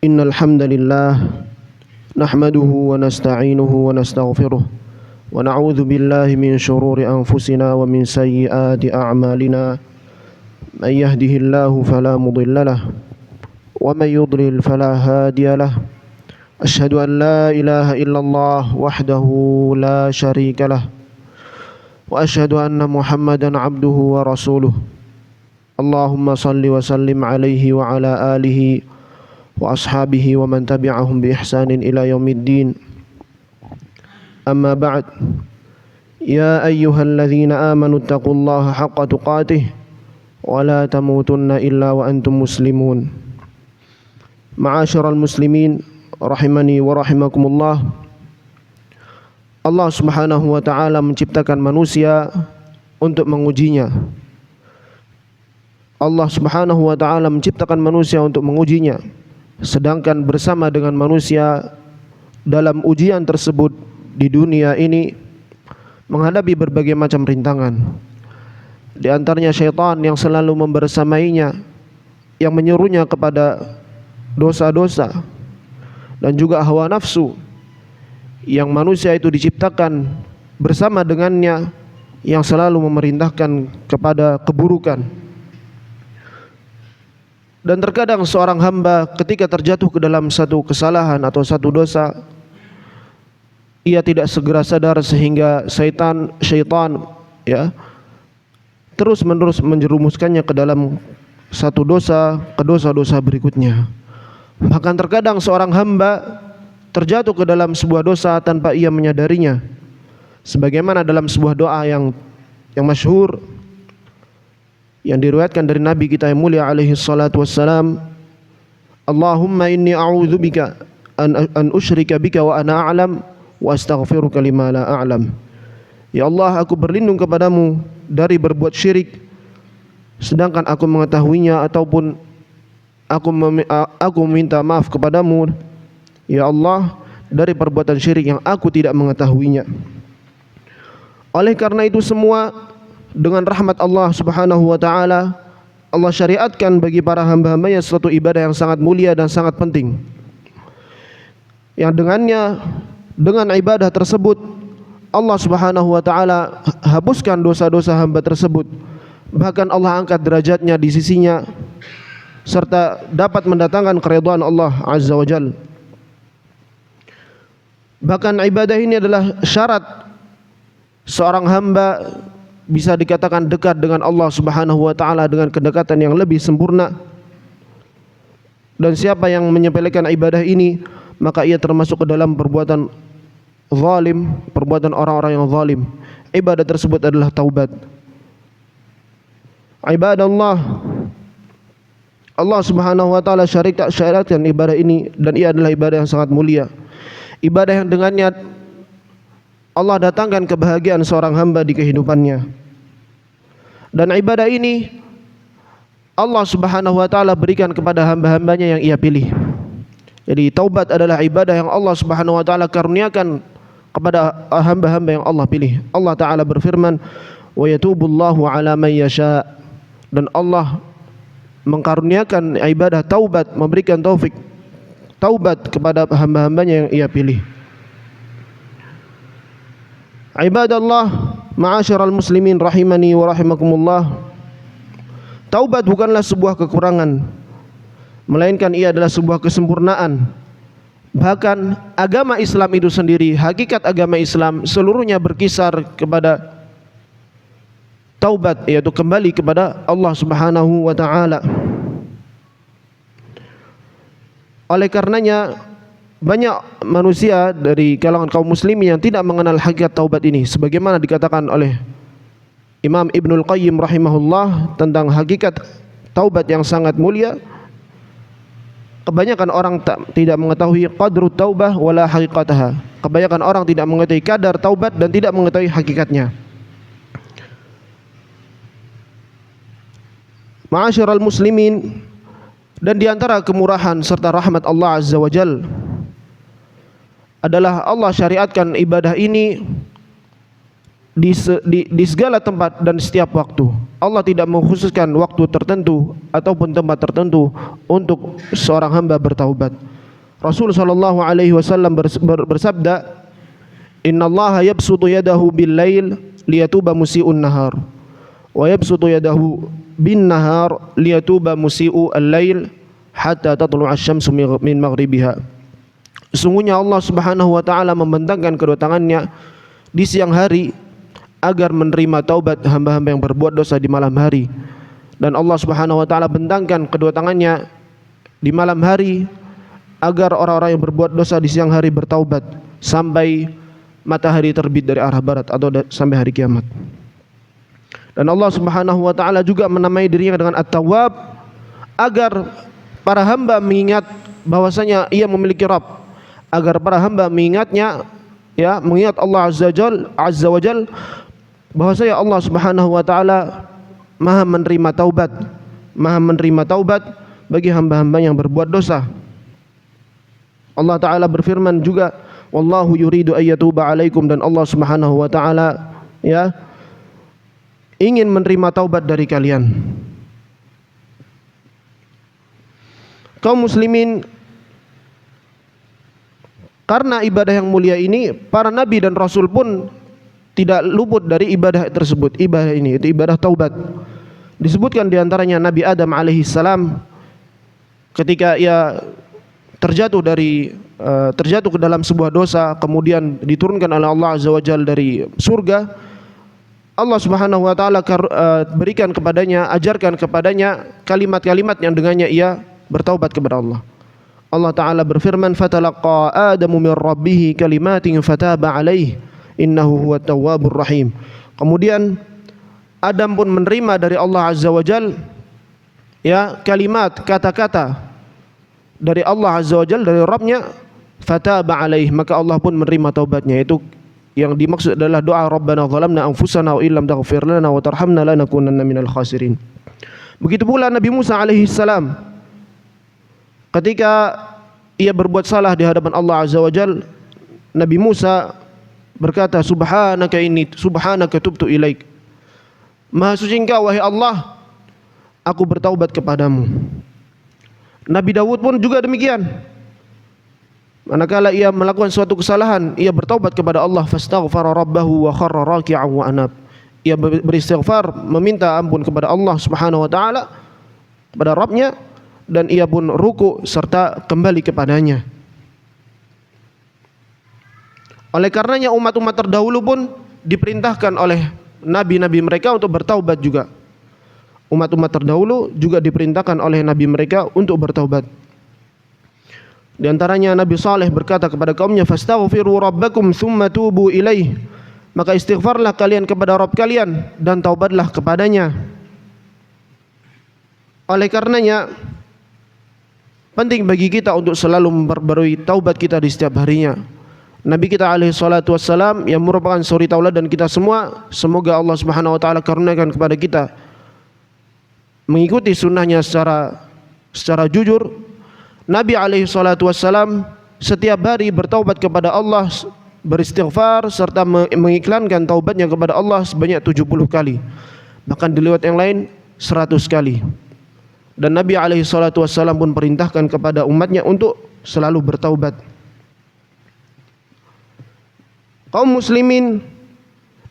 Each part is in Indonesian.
إن الحمد لله نحمده ونستعينه ونستغفره ونعوذ بالله من شرور أنفسنا ومن سيئات أعمالنا من يهده الله فلا مضل له ومن يضلل فلا هادي له أشهد أن لا إله إلا الله وحده لا شريك له وأشهد أن محمدا عبده ورسوله اللهم صل وسلم عليه وعلى آله وأصحابه ومن تبعهم بإحسان إلى يوم الدين أما بعد يا أيها الذين آمنوا اتقوا الله حق تقاته ولا تموتن إلا وأنتم مسلمون معاشر المسلمين rahimani wa rahimakumullah. Allah subhanahu wa ta'ala menciptakan manusia untuk mengujinya. Allah subhanahu wa ta'ala menciptakan manusia untuk mengujinya, sedangkan bersama dengan manusia dalam ujian tersebut di dunia ini menghadapi berbagai macam rintangan. Di antaranya syaitan yang selalu membersamainya, yang menyuruhnya kepada dosa-dosa, dan juga hawa nafsu yang manusia itu diciptakan bersama dengannya, yang selalu memerintahkan kepada keburukan. Dan terkadang seorang hamba ketika terjatuh ke dalam satu kesalahan atau satu dosa, ia tidak segera sadar sehingga syaitan terus menerus menjerumuskannya ke dalam satu dosa ke dosa-dosa berikutnya. Bahkan terkadang seorang hamba terjatuh ke dalam sebuah dosa tanpa ia menyadarinya, sebagaimana dalam sebuah doa yang masyhur yang diriwayatkan dari Nabi kita yang mulia alaihi salatu wassalam, Allahumma inni a'udzubika an usyrika bika wa ana a'lam wa astaghfiruka lima la a'lam. Ya Allah, aku berlindung kepadamu dari berbuat syirik sedangkan aku mengetahuinya, ataupun aku minta maaf kepadamu ya Allah dari perbuatan syirik yang aku tidak mengetahuinya. Oleh karena itu semua, dengan rahmat Allah subhanahu wa ta'ala, Allah syariatkan bagi para hamba-hambanya suatu ibadah yang sangat mulia dan sangat penting, yang dengannya, dengan ibadah tersebut Allah subhanahu wa ta'ala hapuskan dosa-dosa hamba tersebut. Bahkan Allah angkat derajatnya di sisinya, serta dapat mendatangkan keridhaan Allah azza wa jalla. Bahkan ibadah ini adalah syarat seorang hamba bisa dikatakan dekat dengan Allah subhanahu wa ta'ala dengan kedekatan yang lebih sempurna. Dan siapa yang menyepelekan ibadah ini, maka ia termasuk ke dalam perbuatan zalim, perbuatan orang-orang yang zalim. Ibadah tersebut adalah taubat. Ibadah Allah subhanahu wa ta'ala syariatkan ibadah ini, dan ia adalah ibadah yang sangat mulia, ibadah yang dengannya Allah datangkan kebahagiaan seorang hamba di kehidupannya. Dan ibadah ini Allah subhanahu wa ta'ala berikan kepada hamba-hambanya yang ia pilih. Jadi taubat adalah ibadah yang Allah subhanahu wa ta'ala karuniakan kepada hamba-hamba yang Allah pilih. Allah ta'ala berfirman, wa yatubullahu ala man yasha, dan Allah mengkaruniakan ibadah taubat, memberikan taufik taubat kepada hamba-hambanya yang ia pilih. Ibadallah, ma'asyiral muslimin rahimani wa rahimakumullah. Taubat bukanlah sebuah kekurangan, melainkan ia adalah sebuah kesempurnaan. Bahkan agama Islam itu sendiri, hakikat agama Islam seluruhnya berkisar kepada taubat, yaitu kembali kepada Allah subhanahu wa ta'ala. Oleh karenanya banyak manusia dari kalangan kaum muslimin yang tidak mengenal hakikat taubat ini, sebagaimana dikatakan oleh Imam Ibnul Qayyim rahimahullah tentang hakikat taubat yang sangat mulia. Kebanyakan orang tidak mengetahui qadru taubah wala haqiqataha. Kebanyakan orang tidak mengetahui kadar taubat dan tidak mengetahui hakikatnya. Ma'asyiral muslimin, dan di antara kemurahan serta rahmat Allah azza wa jalla adalah Allah syariatkan ibadah ini di segala tempat dan setiap waktu. Allah tidak mengkhususkan waktu tertentu ataupun tempat tertentu untuk seorang hamba bertaubat. Rasul sallallahu alaihi wasallam bersabda, "Innallaha yabsutu yadahu bil lail liyatuba musii'un nahar wa yabsutu yadahu bin nahar liyatuba musii'u al-lail hatta tatlu'a asy-syamsu min maghribiha." Sesungguhnya Allah Subhanahu wa taala membentangkan kedua tangannya di siang hari agar menerima taubat hamba-hamba yang berbuat dosa di malam hari, dan Allah Subhanahu wa taala bentangkan kedua tangannya di malam hari agar orang-orang yang berbuat dosa di siang hari bertaubat sampai matahari terbit dari arah barat atau sampai hari kiamat. Dan Allah Subhanahu wa taala juga menamai dirinya dengan At-Tawwab agar para hamba mengingat bahwasanya ia memiliki Rabb, agar para hamba mengingatnya, mengingat Allah Azza wa Jal bahwasanya Allah Subhanahu wa taala Maha menerima taubat bagi hamba-hamba yang berbuat dosa. Allah taala berfirman juga, wallahu yuridu ayyatuba alaikum, dan Allah Subhanahu wa taala ingin menerima taubat dari kalian. Kaum muslimin, karena ibadah yang mulia ini, para nabi dan rasul pun tidak luput dari ibadah tersebut. Ibadah ini itu ibadah taubat. Disebutkan diantaranya Nabi Adam alaihissalam ketika ia terjatuh ke dalam sebuah dosa, kemudian diturunkan oleh Allah Azza wa Jalla dari surga. Allah Subhanahu wa taala berikan kepadanya, ajarkan kepadanya kalimat-kalimat yang dengannya ia bertaubat kepada Allah. Allah taala berfirman, "Fatalaqa Adamu min rabbih kalimatin fataba alaihi innahu huwat tawwabur rahim." Kemudian Adam pun menerima dari Allah Azza wa Jalla kalimat, kata-kata dari Allah Azza wa Jalla, dari Rabbnya, fataba alaihi, maka Allah pun menerima taubatnya. Itu yang dimaksud adalah doa Rabbana zalamna anfusana wa illam taghfir lana wa tarhamna lanakunanna minal khasirin. Begitu pula Nabi Musa alaihi salam ketika ia berbuat salah di hadapan Allah Azza wa Jalla, Nabi Musa berkata, subhanaka tubtu ilaik. Maha suci Engkau wahai Allah, aku bertaubat kepadamu. Nabi Daud pun juga demikian. Manakala ia melakukan suatu kesalahan, ia bertaubat kepada Allah, fastaghfara rabbahu wa kharra raki'an wa anab. Ia beristighfar, meminta ampun kepada Allah Subhanahu wa taala, kepada Rabbnya, dan ia pun ruku serta kembali kepadanya. Oleh karenanya umat-umat terdahulu pun diperintahkan oleh nabi-nabi mereka untuk bertaubat juga. Umat-umat terdahulu juga diperintahkan oleh nabi mereka untuk bertaubat. Di antaranya Nabi Saleh berkata kepada kaumnya, fastaghfiru rabbakum tsumma tubu ilaih. Maka istighfarlah kalian kepada Rabb kalian dan taubatlah kepadanya. Oleh karenanya penting bagi kita untuk selalu memperbarui taubat kita di setiap harinya. Nabi kita alaihi salatu wassalam yang merupakan suri tauladan kita semua, semoga Allah Subhanahu wa taala karuniakan kepada kita mengikuti sunnahnya secara jujur. Nabi alaihi salatu wassalam setiap hari bertaubat kepada Allah, beristighfar serta mengiklankan taubatnya kepada Allah sebanyak 70 kali. Bahkan di riwayat yang lain 100 kali. Dan Nabi alaihi salatu wassalam pun perintahkan kepada umatnya untuk selalu bertaubat. Kaum muslimin,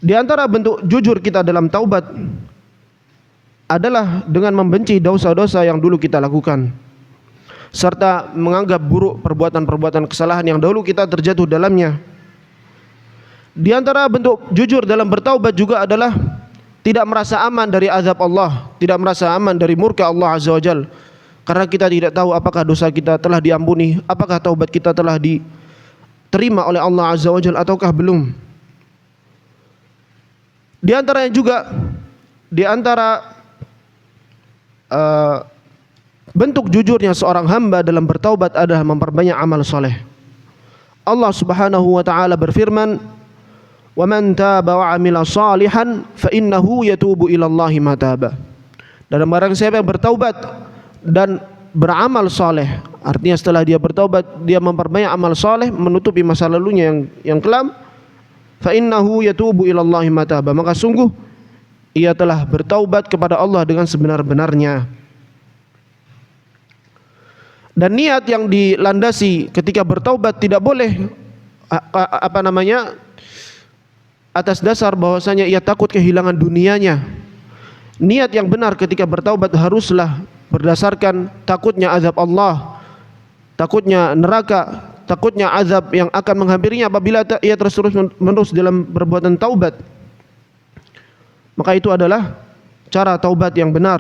di antara bentuk jujur kita dalam taubat adalah dengan membenci dosa-dosa yang dulu kita lakukan, serta menganggap buruk perbuatan-perbuatan kesalahan yang dahulu kita terjatuh dalamnya. Di antara bentuk jujur dalam bertaubat juga adalah tidak merasa aman dari azab Allah, tidak merasa aman dari murka Allah Azza wa Jalla, karena kita tidak tahu apakah dosa kita telah diampuni, apakah taubat kita telah diterima oleh Allah Azza wa Jalla ataukah belum. Di antaranya juga, di antara bentuk jujurnya seorang hamba dalam bertaubat adalah memperbanyak amal soleh. Allah Subhanahu wa taala berfirman, "Wa man taaba wa 'amila shalihan fa innahu yatubu ila Allahi mataba." Dan barang siapa yang bertaubat dan beramal soleh, artinya setelah dia bertaubat dia memperbanyak amal soleh, menutupi masa lalunya yang kelam, fa innahu yatubu ila Allah mataba, maka sungguh ia telah bertaubat kepada Allah dengan sebenar-benarnya. Dan niat yang dilandasi ketika bertaubat tidak boleh atas dasar bahwasanya ia takut kehilangan dunianya. Niat yang benar ketika bertaubat haruslah berdasarkan takutnya azab Allah, takutnya neraka, takutnya azab yang akan menghampirinya apabila ia terus-menerus dalam perbuatan taubat. Maka itu adalah cara taubat yang benar,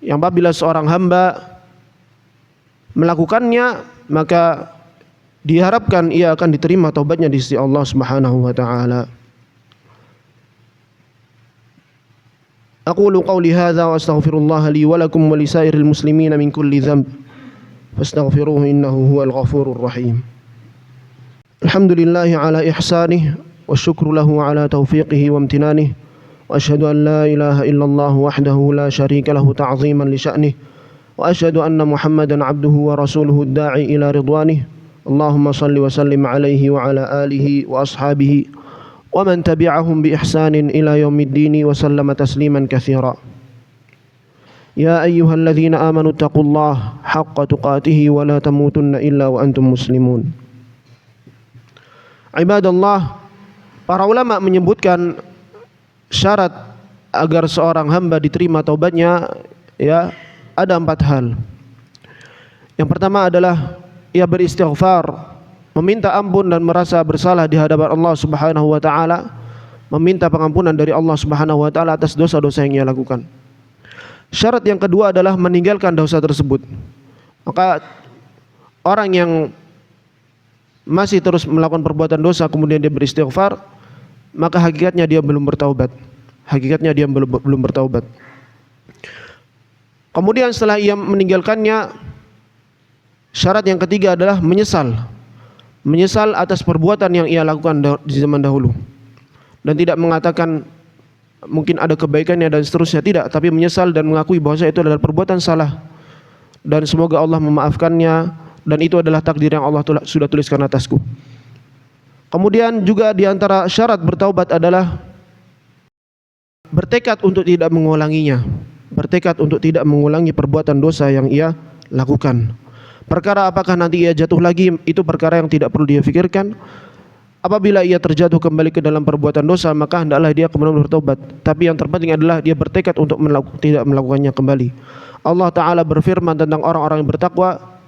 yang apabila seorang hamba melakukannya maka diharapkan ia akan diterima taubatnya di sisi Allah Subhanahu wa taala. Aqulu qawli hadza wa astaghfirullah li wa lakum wa lisairil muslimin min kulli dhanb fastaghfiruhu innahu huwal ghafurur rahim. Alhamdulillah ala ihsanihi wa syukru lahu ala taufiqihi wa imtinanihi. وأشهد أن لا إله إلا الله وحده لا شريك له تعظيما لشأنه وأشهد أن محمدا عبده ورسوله الداعي إلى رضوانه اللهم صل وسلم عليه وعلى آله وأصحابه ومن تبعهم بإحسان إلى يوم الدين وسلم تسليما كثيرا يا أيها الذين آمنوا اتقوا الله حق تقاته ولا تموتن إلا وأنتم مسلمون. عباد الله, para ulama menyebutkan syarat agar seorang hamba diterima taubatnya, ya, ada 4 hal. Yang pertama adalah ia beristighfar, meminta ampun dan merasa bersalah di hadapan Allah Subhanahu wa taala, meminta pengampunan dari Allah Subhanahu wa taala atas dosa-dosa yang ia lakukan. Syarat yang kedua adalah meninggalkan dosa tersebut. Maka orang yang masih terus melakukan perbuatan dosa kemudian dia beristighfar, maka hakikatnya dia belum bertaubat. Belum bertaubat. Kemudian setelah ia meninggalkannya, syarat yang ketiga adalah menyesal. Menyesal atas perbuatan yang ia lakukan di zaman dahulu. Dan tidak mengatakan mungkin ada kebaikannya dan seterusnya, tidak, tapi menyesal dan mengakui bahwa itu adalah perbuatan salah. Dan semoga Allah memaafkannya, dan itu adalah takdir yang Allah sudah tuliskan atasku. Kemudian juga di antara syarat bertaubat adalah bertekad untuk tidak mengulanginya. Bertekad untuk tidak mengulangi perbuatan dosa yang ia lakukan. Perkara apakah nanti ia jatuh lagi, itu perkara yang tidak perlu dia fikirkan. Apabila ia terjatuh kembali ke dalam perbuatan dosa, maka hendaklah dia kemudian bertobat. Tapi yang terpenting adalah dia bertekad untuk tidak melakukannya kembali. Allah Ta'ala berfirman tentang orang-orang yang bertakwa,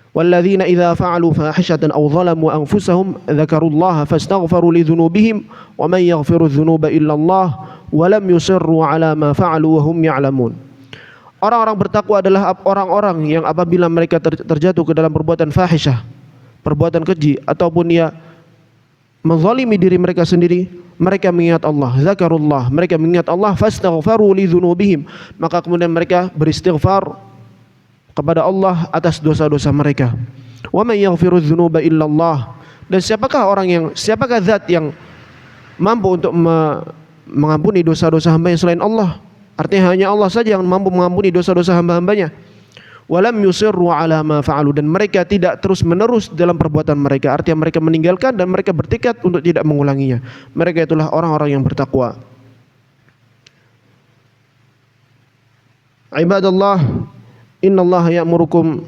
وَالَّذِينَ إِذَا فَعَلُوا فَاحِشَةً أَوْ ظَلَمُوا أَنفُسَهُمْ ذَكَرُوا اللَّهَ فَاسْتَغْفَرُوا لِذُنُوبِهِمْ وَمَنْ يَغْفِرُ الذُّنُوبَ إِلَّا اللَّهُ وَلَمْ يُصِرُّوا عَلَى مَا فَعَلُوا وَهُمْ يَعْلَمُونَ. Orang-orang bertakwa adalah orang-orang yang apabila mereka terjatuh ke dalam perbuatan fahisyah, perbuatan keji, ataupun ia menzalimi diri mereka sendiri, mereka mengingat Allah, zakarullah, mereka mengingat Allah, fastaghfaru lidzunubihim, maka kemudian mereka beristighfar kepada Allah atas dosa-dosa mereka. Wa may yaghfiru dzunuba illallah, dan siapakah zat yang mampu untuk mengampuni dosa-dosa hamba yang selain Allah? Artinya hanya Allah saja yang mampu mengampuni dosa-dosa hamba-hambanya. Walam yusirru ala ma fa'alu, dan mereka tidak terus-menerus dalam perbuatan mereka. Artinya mereka meninggalkan dan mereka bertekad untuk tidak mengulanginya. Mereka itulah orang-orang yang bertakwa. Ibadallah, innallaha ya'murukum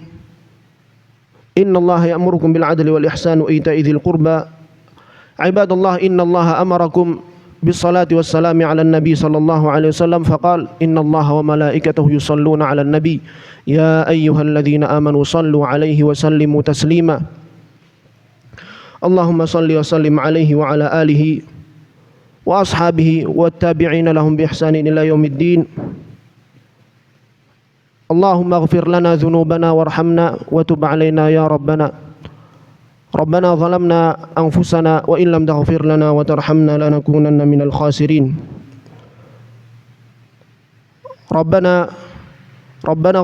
bil 'adli wal ihsani wa ita'i dzil qurba. Ibadallah, innallaha amarakum bis salati was salami 'alan nabi sallallahu alaihi wasallam faqala innallaha wa malaikatahu yusholluna 'alan nabi ya ayyuhalladzina amanu shallu 'alaihi wa sallimu taslima. Allahumma shalli wa sallim 'alaihi wa 'ala alihi wa ashabihi wat tabi'ina lahum bi ihsanin ila yaumiddin. Allahumma ighfir lana dhunubana warhamna wa tub 'alaina ya rabbana. Rabbana zalamna anfusana wa in lam taghfir lana wa tarhamna lanakunanna minal khasirin. Rabbana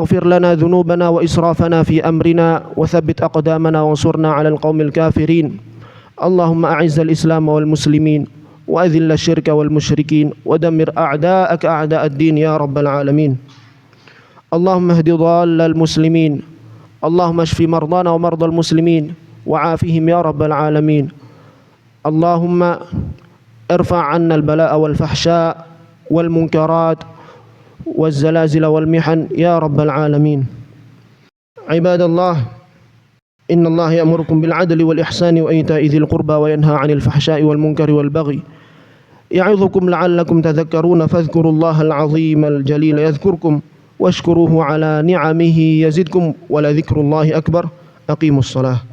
ighfir lana dhunubana wa israfana fi amrina wa thabbit aqdamana wansurna 'alal qaumil kafirin. Allahumma a'izzal islam wal muslimin wa adhill asyirka wal musyrikin wa dammir a'da'aka a'da'ad din ya rabbal alamin. Allahumma ihdi dhallal muslimin. Allahumma shfi mardana wa mardal muslimin wa'afihim ya rabbal alamin. Allahumma irfa' 'anna al-bala'a wal fahsya' wal munkarat wal zalazil wal mihan ya rabbal alamin. Ibadallah, inna Allah ya'murukum bil 'adli wal ihsani wa ita'i dzil qurba wa yanha 'anil fahsya'i wal munkari wal baghi ya'idzukum la'allakum tadhakkaruna fadhkurullaha al-'azima al-jalila yadhkurkum washkuruhu 'ala ni'amihi yazidkum wa la dzikrullahi akbar. Aqimus shalah.